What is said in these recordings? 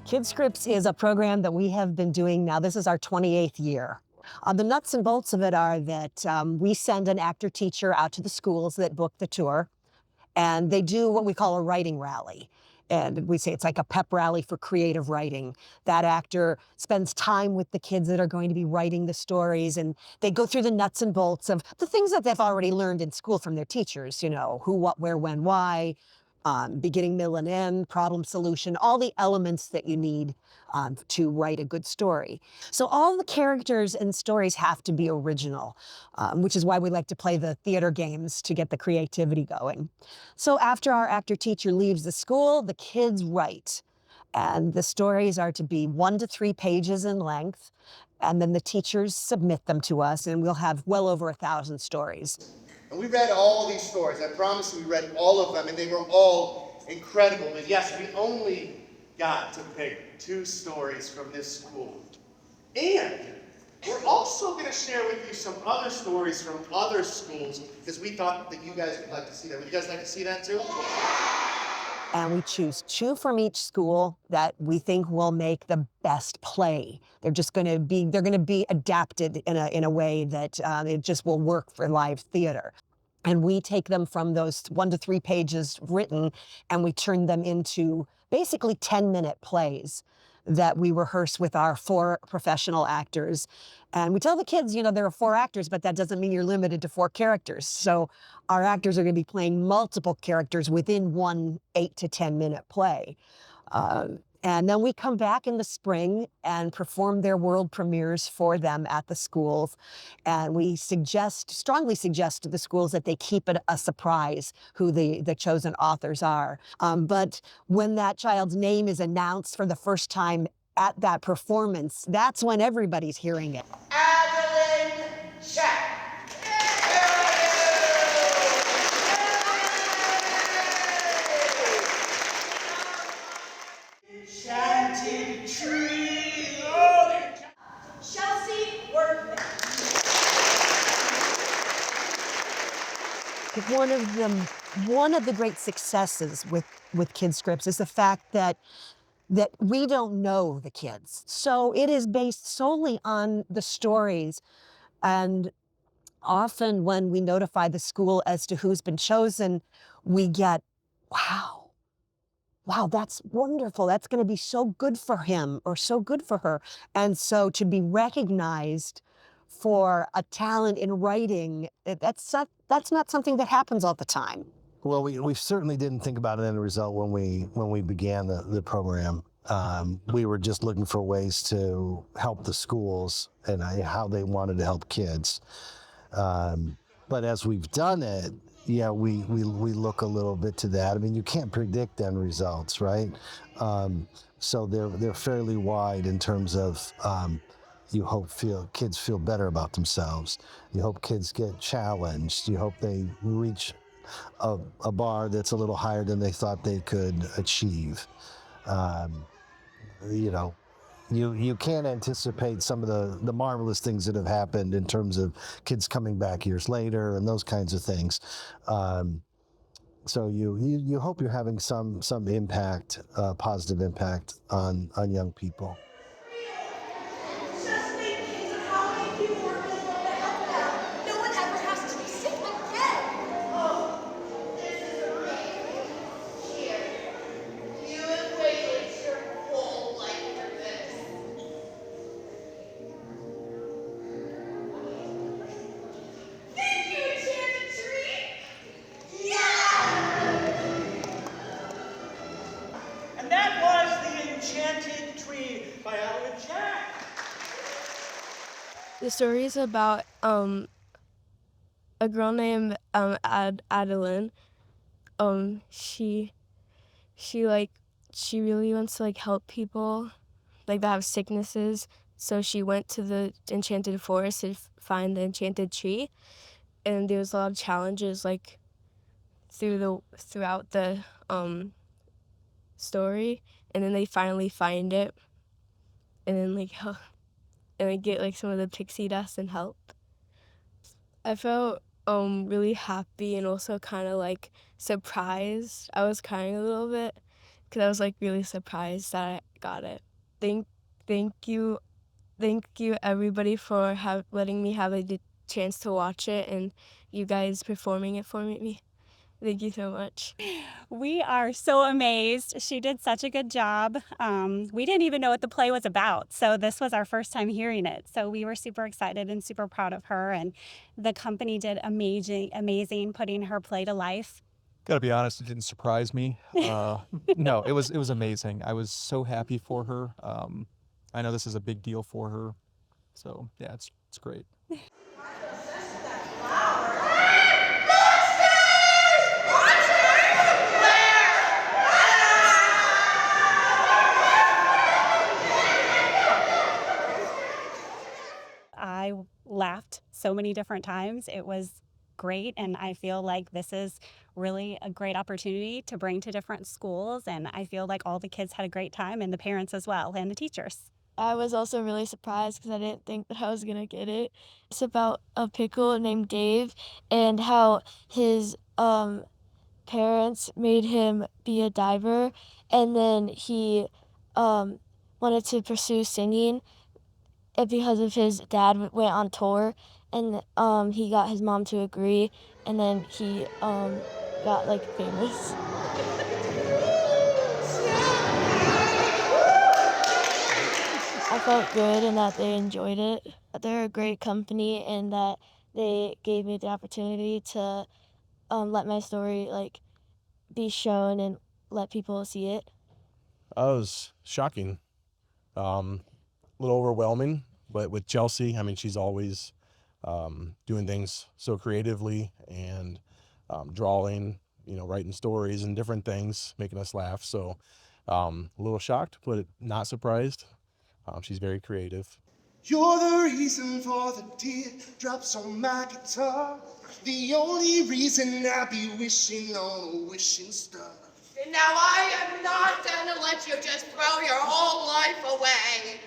KidScripts is a program that we have been doing now. This is our 28th year. The nuts and bolts of it are that we send an actor teacher out to the schools that book the tour, and they do what we call a writing rally. And we say it's like a pep rally for creative writing. That actor spends time with the kids that are going to be writing the stories, and they go through the nuts and bolts of the things that they've already learned in school from their teachers, you know, who, what, where, when, why, beginning, middle, and end, problem solution, all the elements that you need to write a good story. So all the characters and stories have to be original, which is why we like to play the theater games to get the creativity going. So after our actor teacher leaves the school, the kids write. And the stories are to be 1 to 3 pages in length. And then the teachers submit them to us, and we'll have well over 1,000 stories. And we read all these stories. I promise we read all of them, and they were all incredible. But yes, we only got to pick 2 stories from this school. And we're also going to share with you some other stories from other schools, because we thought that you guys would like to see that. Would you guys like to see that too? And we choose 2 from each school that we think will make the best play. They're going to be adapted in a way that it just will work for live theater. And we take them from those 1 to 3 pages written, and we turn them into basically 10-minute plays that we rehearse with our 4 professional actors. And we tell the kids, you know, there are 4 actors, but that doesn't mean you're limited to 4 characters. So our actors are going to be playing multiple characters within one 8 to 10-minute play. And then we come back in the spring and perform their world premieres for them at the schools. And we strongly suggest to the schools that they keep it a surprise who the chosen authors are. But when that child's name is announced for the first time at that performance, that's when everybody's hearing it. Adeline Shack. Enchanted tree. Chelsea Workman. One of the great successes with KidScripts is the fact that we don't know the kids. So it is based solely on the stories. And often when we notify the school as to who's been chosen, we get, wow, that's wonderful. That's going to be so good for him or so good for her. And so to be recognized for a talent in writing, that's not something that happens all the time. Well, we certainly didn't think about it in the result when we began the program. We were just looking for ways to help the schools and how they wanted to help kids. But as we've done it, yeah, we look a little bit to that. I mean, you can't predict end results, right? So they're fairly wide in terms of you hope kids feel better about themselves. You hope kids get challenged. You hope they reach a bar that's a little higher than they thought they could achieve. You know, you can't anticipate some of the marvelous things that have happened in terms of kids coming back years later and those kinds of things. So you hope you're having some impact, positive impact on young people. The story is about a girl named Adeline. She really wants to help people that have sicknesses. So she went to the enchanted forest to find the enchanted tree, and there was a lot of challenges throughout the story, and then they finally find it, and then and they get some of the pixie dust and help. I felt really happy and also kind of like surprised. I was crying a little bit because I was like really surprised that I got it. Thank, thank you everybody for letting me have a chance to watch it and you guys performing it for me. Thank you so much. We are so amazed. She did such a good job. We didn't even know what the play was about, so this was our first time hearing it. So we were super excited and super proud of her, and the company did amazing putting her play to life. Gotta be honest, it didn't surprise me. No, it was amazing. I was so happy for her. I know this is a big deal for her, so yeah, it's great. I laughed so many different times. It was great, and I feel like this is really a great opportunity to bring to different schools, and I feel like all the kids had a great time, and the parents as well, and the teachers. I was also really surprised because I didn't think that I was gonna get it. It's about a pickle named Dave and how his parents made him be a diver, and then he wanted to pursue singing and because of his dad went on tour, and he got his mom to agree, and then he got like famous. I felt good and that they enjoyed it. They're a great company and that they gave me the opportunity to let my story like be shown and let people see it. It was shocking, a little overwhelming, but with Chelsea, I mean, she's always doing things so creatively and drawing, writing stories and different things, making us laugh. So a little shocked, but not surprised. She's very creative. You're the reason for the teardrops on my guitar. The only reason I be wishing on a wishing star. Now I am not gonna let you just throw your whole life away.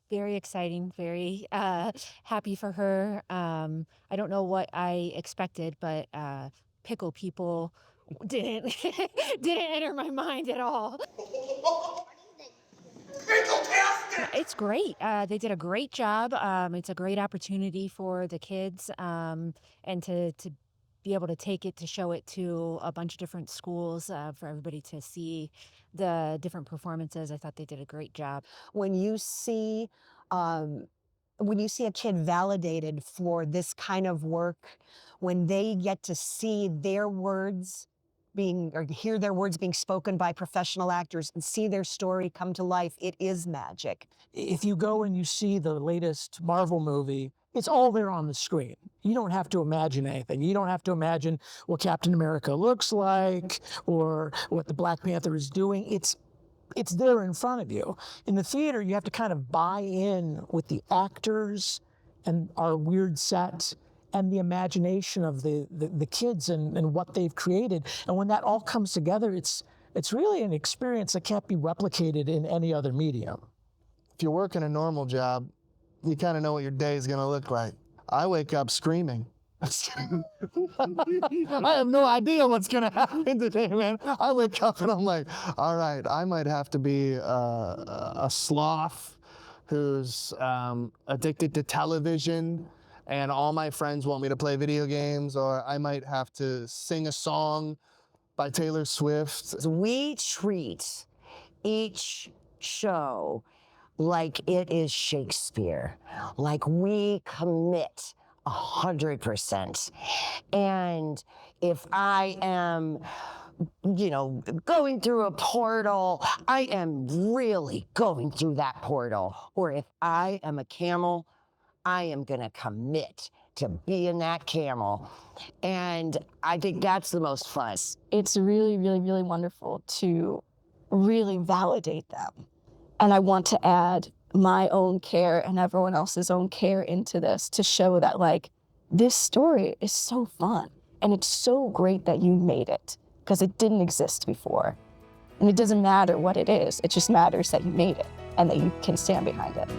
Very exciting, very happy for her. I don't know what I expected, but pickle people didn't didn't enter my mind at all. It's great. They did a great job. It's a great opportunity for the kids and to be able to take it, to show it to a bunch of different schools for everybody to see the different performances. I thought they did a great job. When you see a kid validated for this kind of work, when they get to see their words or hear their words being spoken by professional actors and see their story come to life, it is magic. If you go and you see the latest Marvel movie, it's all there on the screen. You don't have to imagine anything. You don't have to imagine what Captain America looks like or what the Black Panther is doing. It's there in front of you. In the theater, you have to kind of buy in with the actors and our weird set and the imagination of the kids and what they've created. And when that all comes together, it's really an experience that can't be replicated in any other medium. If you're working a normal job, you kind of know what your day is going to look like. I wake up screaming. I have no idea what's going to happen today, man. I wake up and I'm like, all right, I might have to be a sloth who's addicted to television and all my friends want me to play video games, or I might have to sing a song by Taylor Swift. We treat each show like it is Shakespeare, like we commit 100%. And if I am, going through a portal, I am really going through that portal. Or if I am a camel, I am gonna commit to being that camel. And I think that's the most fun. It's really, really, really wonderful to really validate them. And I want to add my own care and everyone else's own care into this to show that, like, this story is so fun. And it's so great that you made it because it didn't exist before. And it doesn't matter what it is. It just matters that you made it and that you can stand behind it.